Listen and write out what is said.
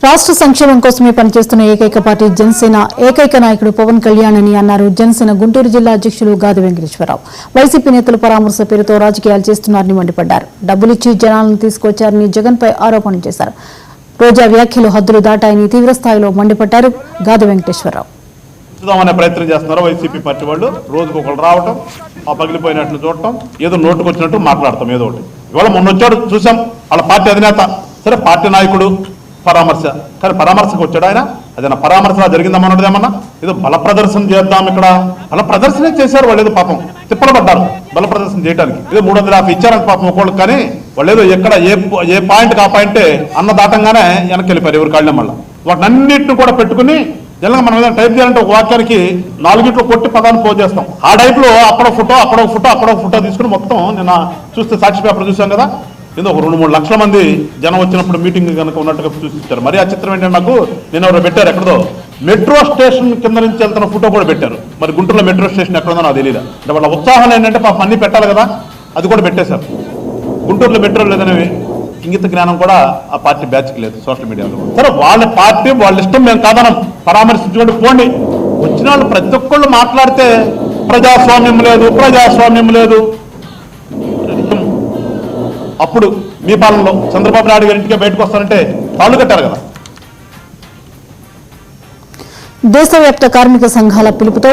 రాష్ట్ర సంక్షేమం కోసమే పనిచేస్తున్న ఏకైక పార్టీ జనసేన ఏకైక నాయకుడు పవన్ కళ్యాణ్ అని అన్నారు జనసేన గుంటూరు జిల్లా అధ్యక్షులు గాది వెంకటేశ్వరరావు. వైసీపీ నేతలు పరామర్శ పేరుతో రాజకీయాలు చేస్తున్నారని మండిపడ్డారు. డబ్బులిచ్చి జనాలను తీసుకొచ్చారని జగన్పై ఆరోపణలు చేశారు. రోజా వ్యాఖ్యలు హద్దులు దాటాయని తీవ్రస్థాయిలో మండిపడ్డారు గాది వెంకటేశ్వరరావు. ప్రయత్నం చేస్తున్నారు వైసీపీ పార్టీ వాళ్ళు. రోజుకు ఒకళ్ళు రావటం, ఆ పగిలిపోయినట్లు చూడటం, ఏదో నోటుకు వచ్చినట్టు మాట్లాడతాం ఏదో ఒకటి. ఇవాళ మొన్న వచ్చాడు చూసాం, వాళ్ళ పార్టీ అధినేత, సరే పార్టీ నాయకుడు పరామర్శ, కానీ పరామర్శకు వచ్చాడు ఆయన. అదేనా పరామర్శ జరిగిందన్నది ఏమన్నా? ఏదో బల ప్రదర్శన చేద్దాం, ఇక్కడ బల ప్రదర్శనే చేశారు వాళ్ళు. ఏదో పాపం తిప్పలు పడ్డారు బల ప్రదర్శన చేయడానికి. ఏదో 350 ఇచ్చారని పాపం ఒకళ్ళకి, కానీ వాళ్ళు ఏదో ఎక్కడ ఏ పాయింట్కి ఆ పాయింటే అన్న దాటంగానే వెనక్కి వెళ్ళిపోయారు ఎవరు కాళ్ళే. మళ్ళీ వాటిని అన్నింటిని కూడా పెట్టుకుని జనరల్గా మనం ఏదైనా టైప్ చేయాలంటే ఒక వాక్యానికి 4 ఇట్లు కొట్టి పదాన్ని పోజ్ చేస్తాం. ఆ టైప్లో అక్కడ ఫోటో అక్కడ ఫోటో అక్కడ ఫోటో తీసుకుని మొత్తం నిన్న చూస్తే సాక్షి పేపర్ చూసాం కదా, ఏదో ఒక 2-3 లక్షల మంది జనం వచ్చినప్పుడు మీటింగ్ కనుక ఉన్నట్టుగా చూసిచ్చారు. మరి ఆ చిత్రం ఏంటంటే నాకు నేను ఎవరు పెట్టారు, ఎక్కడో మెట్రో స్టేషన్ కింద నుంచి వెళ్తున్న ఫోటో కూడా పెట్టారు. మరి గుంటూరులో మెట్రో స్టేషన్ ఎక్కడుందో నాకు తెలియదు. అంటే వాళ్ళ ఉత్సాహం ఏంటంటే పాపం అన్ని పెట్టాలి కదా, అది కూడా పెట్టేశారు. గుంటూరులో మెట్రో లేదనేవి ఇంగిత జ్ఞానం కూడా ఆ పార్టీ బ్యాచ్కి లేదు సోషల్ మీడియాలో. సరే వాళ్ళ పార్టీ వాళ్ళ ఇష్టం, మేము కాదనం, పరామర్శించుకోండి పోండి. వచ్చిన వాళ్ళు ప్రతి ఒక్కళ్ళు మాట్లాడితే ప్రజాస్వామ్యం లేదు ప్రజాస్వామ్యం లేదు. అప్పుడు మీ పాలనలో చంద్రబాబు నాయుడు గారి ఇంటికే బయటకు వస్తారంటే తాళ్ళు కట్టారు కదా. దేశవ్యాప్త కార్మిక సంఘాల పిలుపుతో